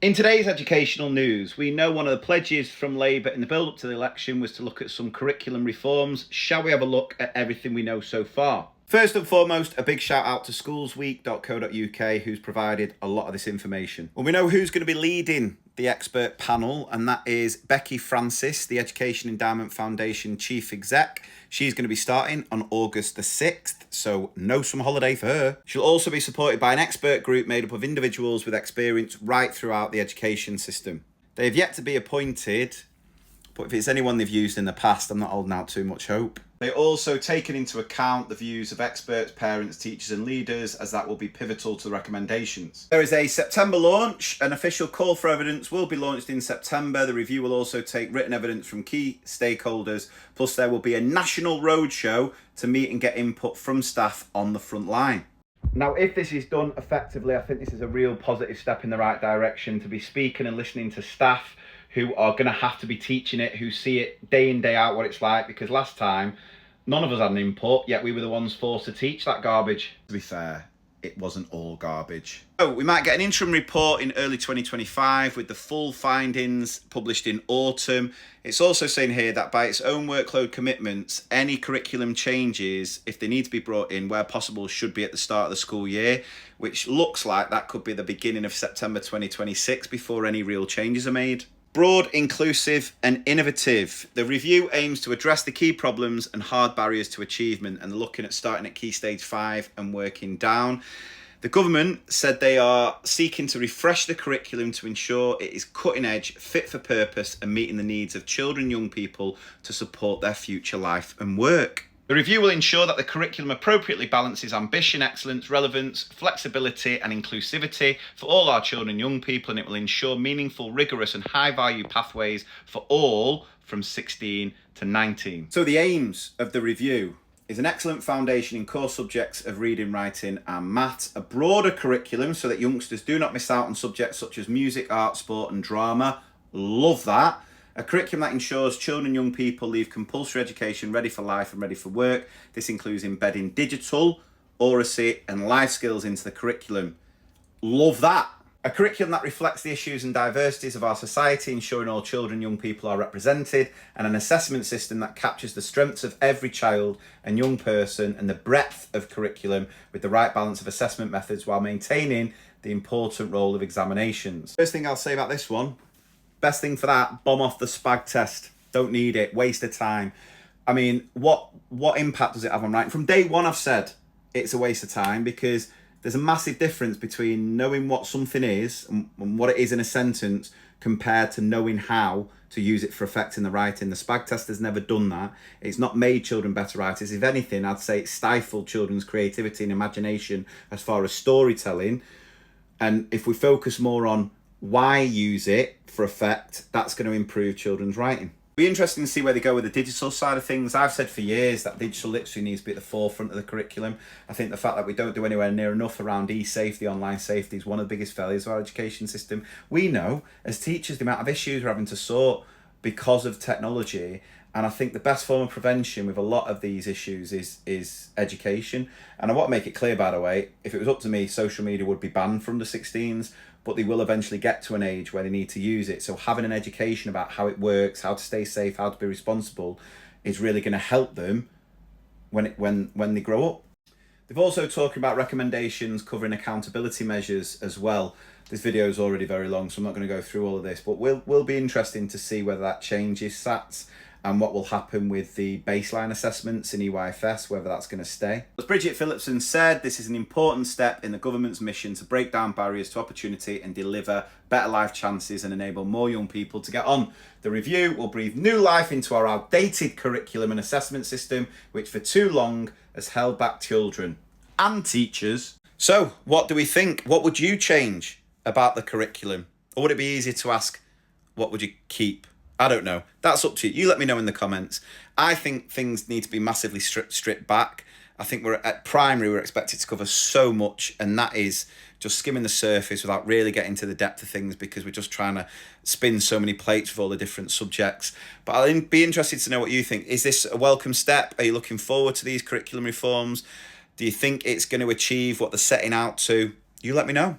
In today's educational news, we know one of the pledges from Labour in the build-up to the election was to look at some curriculum reforms. Shall we have a look at everything we know so far? First and foremost, a big shout out to schoolsweek.co.uk, who's provided a lot of this information. Well, we know who's going to be leading the expert panel, and that is Becky Francis, the Education Endowment Foundation Chief Exec. She's going to be starting on August the 6th, so no summer holiday for her. She'll also be supported by an expert group made up of individuals with experience right throughout the education system. They have yet to be appointed, but if it's anyone they've used in the past, I'm not holding out too much hope. They also taken into account the views of experts, parents, teachers and leaders, as that will be pivotal to the recommendations. There is a September launch. An official call for evidence will be launched in September. The review will also take written evidence from key stakeholders, plus there will be a national roadshow to meet and get input from staff on the front line. Now, if this is done effectively, I think this is a real positive step in the right direction, to be speaking and listening to staff who are going to have to be teaching it, who see it day in, day out what it's like, because last time, none of us had an input, yet we were the ones forced to teach that garbage. To be fair, it wasn't all garbage. So we might get an interim report in early 2025 with the full findings published in autumn. It's also saying here that by its own workload commitments, any curriculum changes, if they need to be brought in where possible, should be at the start of the school year, which looks like that could be the beginning of September 2026 before any real changes are made. Broad, inclusive and innovative. The review aims to address the key problems and hard barriers to achievement, and looking at starting at Key Stage 5 and working down. The government said they are seeking to refresh the curriculum to ensure it is cutting edge, fit for purpose and meeting the needs of children and young people to support their future life and work. The review will ensure that the curriculum appropriately balances ambition, excellence, relevance, flexibility and inclusivity for all our children and young people, and it will ensure meaningful, rigorous and high-value pathways for all from 16 to 19. So the aims of the review is an excellent foundation in core subjects of reading, writing and maths, a broader curriculum so that youngsters do not miss out on subjects such as music, art, sport and drama. Love that. A curriculum that ensures children and young people leave compulsory education ready for life and ready for work. This includes embedding digital, oracy and life skills into the curriculum. Love that. A curriculum that reflects the issues and diversities of our society, ensuring all children and young people are represented, and an assessment system that captures the strengths of every child and young person and the breadth of curriculum with the right balance of assessment methods while maintaining the important role of examinations. First thing I'll say about this one, best thing for that, bomb off the SPAG test. Don't need it, waste of time. I mean, what impact does it have on writing? From day one I've said it's a waste of time, because there's a massive difference between knowing what something is and what it is in a sentence compared to knowing how to use it for effect in the writing. The SPAG test has never done that. It's not made children better writers. If anything, I'd say it stifled children's creativity and imagination as far as storytelling. And if we focus more on why use it for effect, that's going to improve children's writing. It'll be interesting to see where they go with the digital side of things. I've said for years that digital literacy needs to be at the forefront of the curriculum. I think the fact that we don't do anywhere near enough around e-safety, online safety, is one of the biggest failures of our education system. We know as teachers the amount of issues we're having to sort because of technology, and I think the best form of prevention with a lot of these issues is education. And I want to make it clear, by the way, if it was up to me, social media would be banned from the 16s, but they will eventually get to an age where they need to use it. So having an education about how it works, how to stay safe, how to be responsible, is really going to help them when they grow up. They've also talked about recommendations covering accountability measures as well. This video is already very long, so I'm not going to go through all of this, but will be interesting to see whether that changes SATs and what will happen with the baseline assessments in EYFS, whether that's going to stay. As Bridget Phillipson said, this is an important step in the government's mission to break down barriers to opportunity and deliver better life chances and enable more young people to get on. The review will breathe new life into our outdated curriculum and assessment system, which for too long has held back children and teachers. So what do we think? What would you change about the curriculum? Or would it be easier to ask, what would you keep? I don't know. That's up to you. You let me know in the comments. I think things need to be massively stripped back. I think we're at primary, we're expected to cover so much, and that is just skimming the surface without really getting to the depth of things, because we're just trying to spin so many plates with all the different subjects. But I'll be interested to know what you think. Is this a welcome step? Are you looking forward to these curriculum reforms? Do you think it's going to achieve what they're setting out to? You let me know.